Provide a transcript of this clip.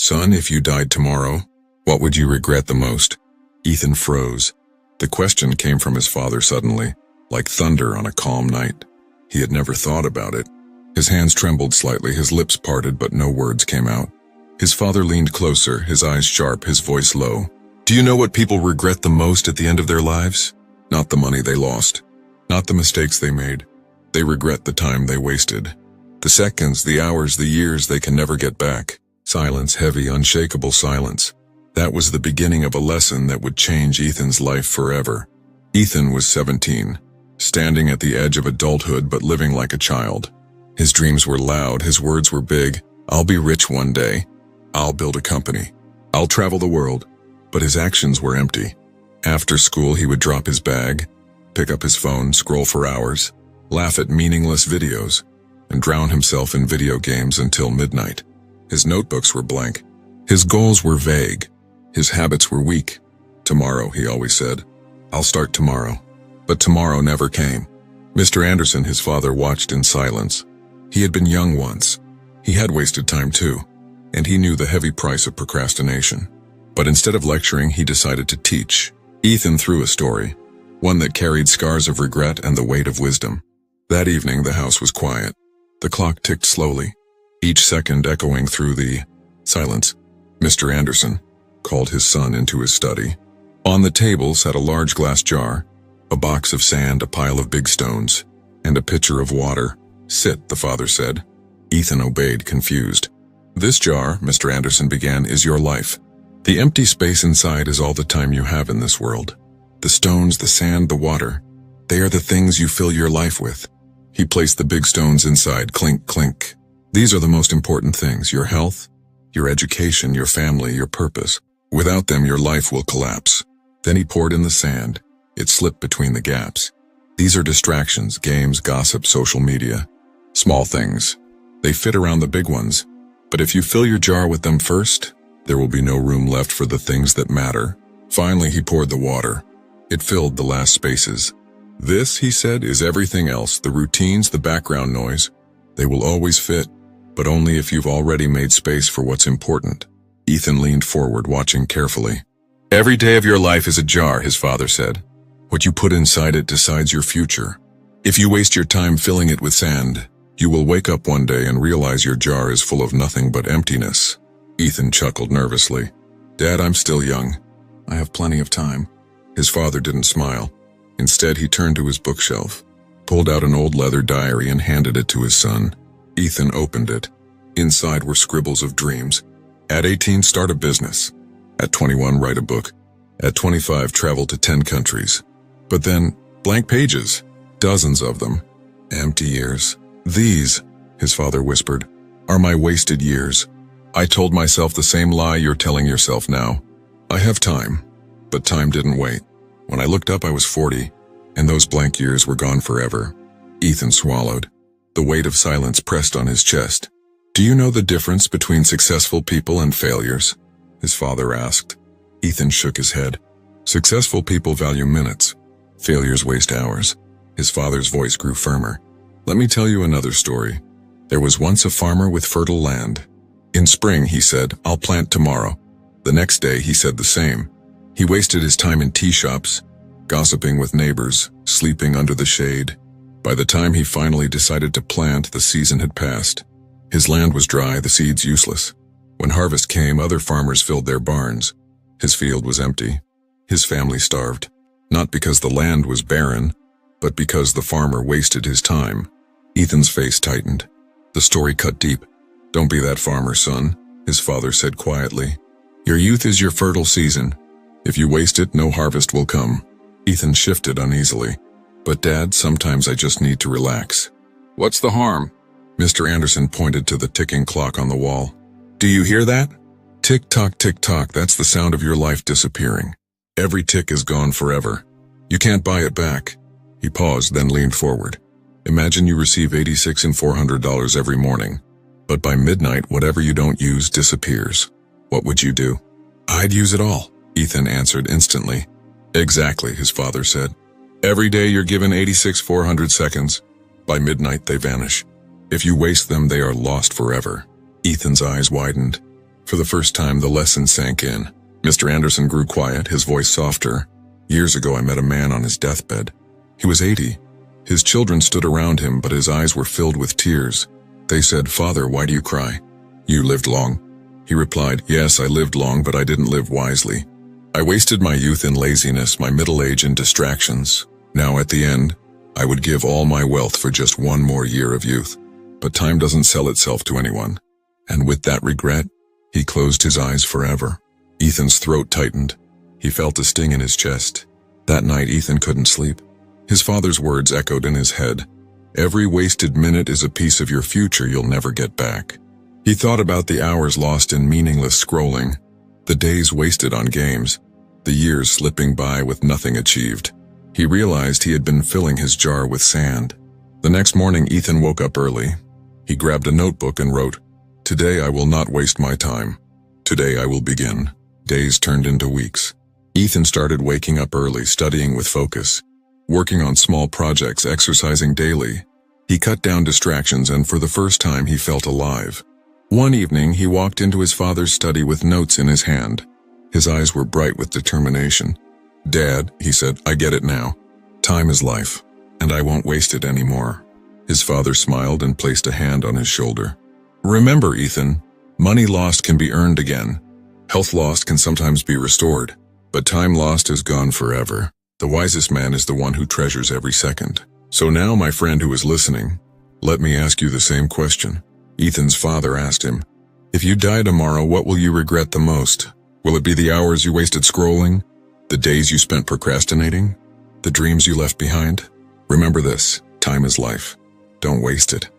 "Son, if you died tomorrow, what would you regret the most?" Ethan froze. The question came from his father suddenly, like thunder on a calm night. He had never thought about it. His hands trembled slightly, his lips parted, but no words came out. His father leaned closer, his eyes sharp, his voice low. "Do you know what people regret the most at the end of their lives? Not the money they lost, not the mistakes they made. They regret the time they wasted. The seconds, the hours, the years they can never get back." Silence, heavy, unshakable silence. That was the beginning of a lesson that would change Ethan's life forever. Ethan was 17, standing at the edge of adulthood but living like a child. His dreams were loud, his words were big. "I'll be rich one day. I'll build a company. I'll travel the world." But his actions were empty. After school, he would drop his bag, pick up his phone, scroll for hours, laugh at meaningless videos, and drown himself in video games until midnight. His notebooks were blank. His goals were vague. His habits were weak. "Tomorrow," he always said. "I'll start tomorrow." But tomorrow never came. Mr. Anderson, his father, watched in silence. He had been young once. He had wasted time too, and he knew the heavy price of procrastination. But instead of lecturing, he decided to teach. Ethan threw a story, one that carried scars of regret and the weight of wisdom. That evening, the house was quiet. The clock ticked slowly, each second echoing through the silence. Mr. Anderson called his son into his study. On the table sat a large glass jar, a box of sand, a pile of big stones, and a pitcher of water. "Sit," the father said. Ethan obeyed, confused. "This jar," Mr. Anderson began, "is your life. The empty space inside is all the time you have in this world. The stones, the sand, the water, they are the things you fill your life with." He placed the big stones inside, clink, clink. "These are the most important things: your health, your education, your family, your purpose. Without them, your life will collapse." Then he poured in the sand. It slipped between the gaps. "These are distractions: games, gossip, social media. Small things. They fit around the big ones. But if you fill your jar with them first, there will be no room left for the things that matter." Finally, he poured the water. It filled the last spaces. "This," he said, "is everything else: the routines, the background noise. They will always fit, but only if you've already made space for what's important." Ethan leaned forward, watching carefully. "Every day of your life is a jar," his father said. "What you put inside it decides your future. If you waste your time filling it with sand, you will wake up one day and realize your jar is full of nothing but emptiness." Ethan chuckled nervously. "Dad, I'm still young. I have plenty of time." His father didn't smile. Instead, he turned to his bookshelf, pulled out an old leather diary and handed it to his son. Ethan opened it. Inside were scribbles of dreams. At 18, start a business. At 21, write a book. At 25, travel to 10 countries. But then, blank pages, dozens of them. Empty years. "These," his father whispered, "are my wasted years. I told myself the same lie you're telling yourself now. I have time." But time didn't wait. When I looked up, I was 40, and those blank years were gone forever. Ethan swallowed. The weight of silence pressed on his chest. "Do you know the difference between successful people and failures?" his father asked. Ethan shook his head. "Successful people value minutes. Failures waste hours." His father's voice grew firmer. "Let me tell you another story. There was once a farmer with fertile land. In spring, he said, 'I'll plant tomorrow.' The next day, he said the same. He wasted his time in tea shops, gossiping with neighbors, sleeping under the shade. By the time he finally decided to plant, the season had passed. His land was dry, the seeds useless. When harvest came, other farmers filled their barns. His field was empty. His family starved. Not because the land was barren, but because the farmer wasted his time." Ethan's face tightened. The story cut deep. "Don't be that farmer, son," his father said quietly. "Your youth is your fertile season. If you waste it, no harvest will come." Ethan shifted uneasily. "But Dad, sometimes I just need to relax." "What's the harm?" Mr. Anderson pointed to the ticking clock on the wall. "Do you hear that? Tick-tock, tick-tock, that's the sound of your life disappearing. Every tick is gone forever. You can't buy it back." He paused, then leaned forward. "Imagine you receive $86 and $400 every morning. But by midnight, whatever you don't use disappears. What would you do?" "I'd use it all," Ethan answered instantly. "Exactly," his father said. "Every day you're given 86,400 seconds. By midnight, they vanish. If you waste them, they are lost forever." Ethan's eyes widened. For the first time, the lesson sank in. Mr. Anderson grew quiet, his voice softer. Years ago, I met a man on his deathbed. He was 80. His children stood around him, but his eyes were filled with tears. They said, "Father, why do you cry?" "You lived long." He replied, "Yes, I lived long, but I didn't live wisely. I wasted my youth in laziness, my middle age in distractions. Now at the end, I would give all my wealth for just one more year of youth. But time doesn't sell itself to anyone." And with that regret, he closed his eyes forever. Ethan's throat tightened. He felt a sting in his chest. That night, Ethan couldn't sleep. His father's words echoed in his head. "Every wasted minute is a piece of your future you'll never get back." He thought about the hours lost in meaningless scrolling, the days wasted on games, the years slipping by with nothing achieved. He realized he had been filling his jar with sand. The next morning, Ethan woke up early. He grabbed a notebook and wrote, "Today I will not waste my time. Today I will begin." Days turned into weeks. Ethan started waking up early, studying with focus, working on small projects, exercising daily. He cut down distractions, and for the first time he felt alive. One evening, he walked into his father's study with notes in his hand. His eyes were bright with determination. "Dad," he said, "I get it now. Time is life, and I won't waste it anymore." His father smiled and placed a hand on his shoulder. "Remember, Ethan, money lost can be earned again. Health lost can sometimes be restored, but time lost is gone forever. The wisest man is the one who treasures every second." So now, my friend who is listening, let me ask you the same question. Ethan's father asked him, "If you die tomorrow, what will you regret the most? Will it be the hours you wasted scrolling? The days you spent procrastinating? The dreams you left behind? Remember this, time is life. Don't waste it.